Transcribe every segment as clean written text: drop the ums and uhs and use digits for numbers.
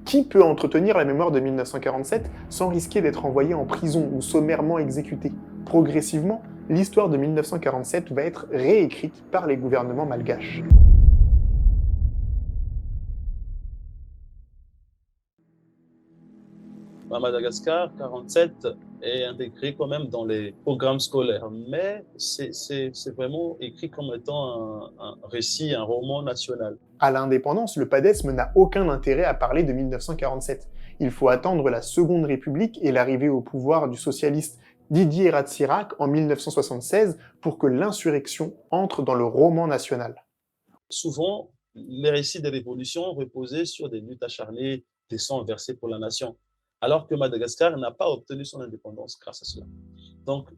Qui peut entretenir la mémoire de 1947 sans risquer d'être envoyé en prison ou sommairement exécuté? Progressivement, l'histoire de 1947 va être réécrite par les gouvernements malgaches. À Madagascar, 47 est intégré quand même dans les programmes scolaires, mais c'est vraiment écrit comme étant un récit, un roman national. À l'indépendance, le PADESM n'a aucun intérêt à parler de 1947. Il faut attendre la Seconde République et l'arrivée au pouvoir du socialiste Didier Ratsirac en 1976 pour que l'insurrection entre dans le roman national. Souvent, les récits des révolutions reposaient sur des luttes acharnées, des sangs versés pour la nation, alors que Madagascar n'a pas obtenu son indépendance grâce à cela. Donc,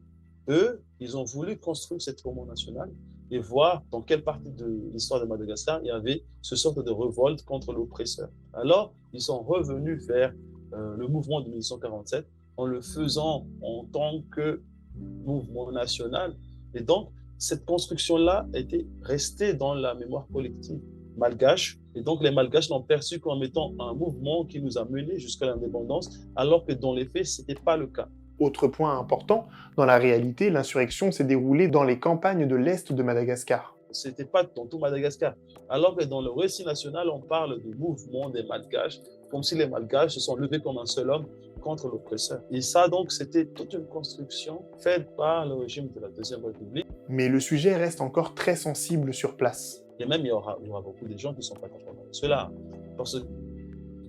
eux, ils ont voulu construire cette roman national et voir dans quelle partie de l'histoire de Madagascar il y avait ce sorte de révolte contre l'oppresseur. Alors, ils sont revenus vers le mouvement de 1947 en le faisant en tant que mouvement national. Et donc, cette construction-là était restée dans la mémoire collective malgache. Et donc, les Malgaches l'ont perçu comme étant un mouvement qui nous a menés jusqu'à l'indépendance, alors que dans les faits, ce n'était pas le cas. Autre point important, dans la réalité, l'insurrection s'est déroulée dans les campagnes de l'Est de Madagascar. Ce n'était pas dans tout Madagascar. Alors que dans le récit national, on parle du mouvement des Malgaches, comme si les Malgaches se sont levés comme un seul homme contre l'oppresseur. Et ça, donc, c'était toute une construction faite par le régime de la Deuxième République. Mais le sujet reste encore très sensible sur place. Et même, il y aura beaucoup de gens qui ne sont pas contents de cela. Parce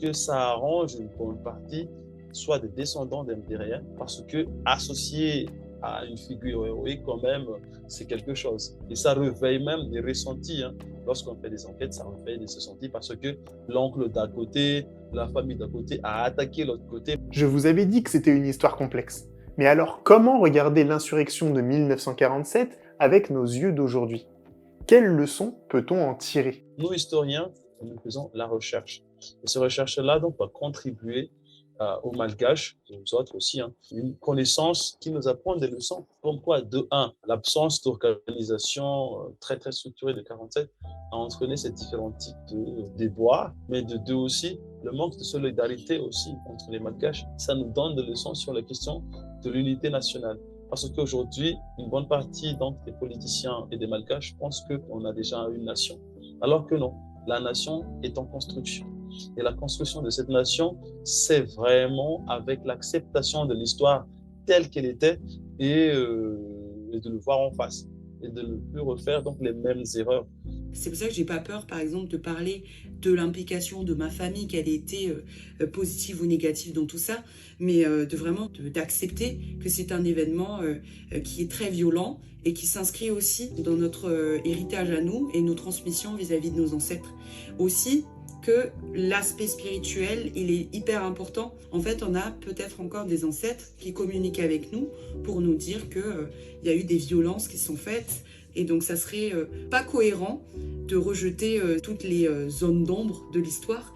que ça arrange une bonne partie, soit des descendants d'Impériens, parce que associé à une figure héroïque, quand même, c'est quelque chose. Et ça réveille même des ressentis. Hein. Lorsqu'on fait des enquêtes, ça réveille des ressentis parce que l'oncle d'à côté, la famille d'à côté a attaqué l'autre côté. Je vous avais dit que c'était une histoire complexe. Mais alors, comment regarder l'insurrection de 1947 avec nos yeux d'aujourd'hui? Quelles leçons peut-on en tirer? Nous, historiens, nous faisons la recherche. Et cette recherche-là, donc, va contribuer aux Malgaches, et aux autres aussi, hein, une connaissance qui nous apprend des leçons. Comme quoi, de un, l'absence d'organisation très, très structurée de 47 a entraîné ces différents types de déboires, mais de deux aussi, le manque de solidarité aussi entre les Malgaches. Ça nous donne des leçons sur la question de l'unité nationale. Parce qu'aujourd'hui, une bonne partie donc, des politiciens et des Malgaches pensent qu'on a déjà une nation. Alors que non, la nation est en construction. Et la construction de cette nation, c'est vraiment avec l'acceptation de l'histoire telle qu'elle était et de le voir en face et de ne plus refaire donc les mêmes erreurs. C'est pour ça que j'ai pas peur, par exemple, de parler de l'implication de ma famille, qu'elle ait été positive ou négative dans tout ça, mais d'accepter que c'est un événement qui est très violent et qui s'inscrit aussi dans notre héritage à nous et nos transmissions vis-à-vis de nos ancêtres. Aussi, que l'aspect spirituel, il est hyper important. En fait, on a peut-être encore des ancêtres qui communiquent avec nous pour nous dire qu'il y a eu des violences qui sont faites. Et donc, ça serait pas cohérent de rejeter toutes les zones d'ombre de l'histoire.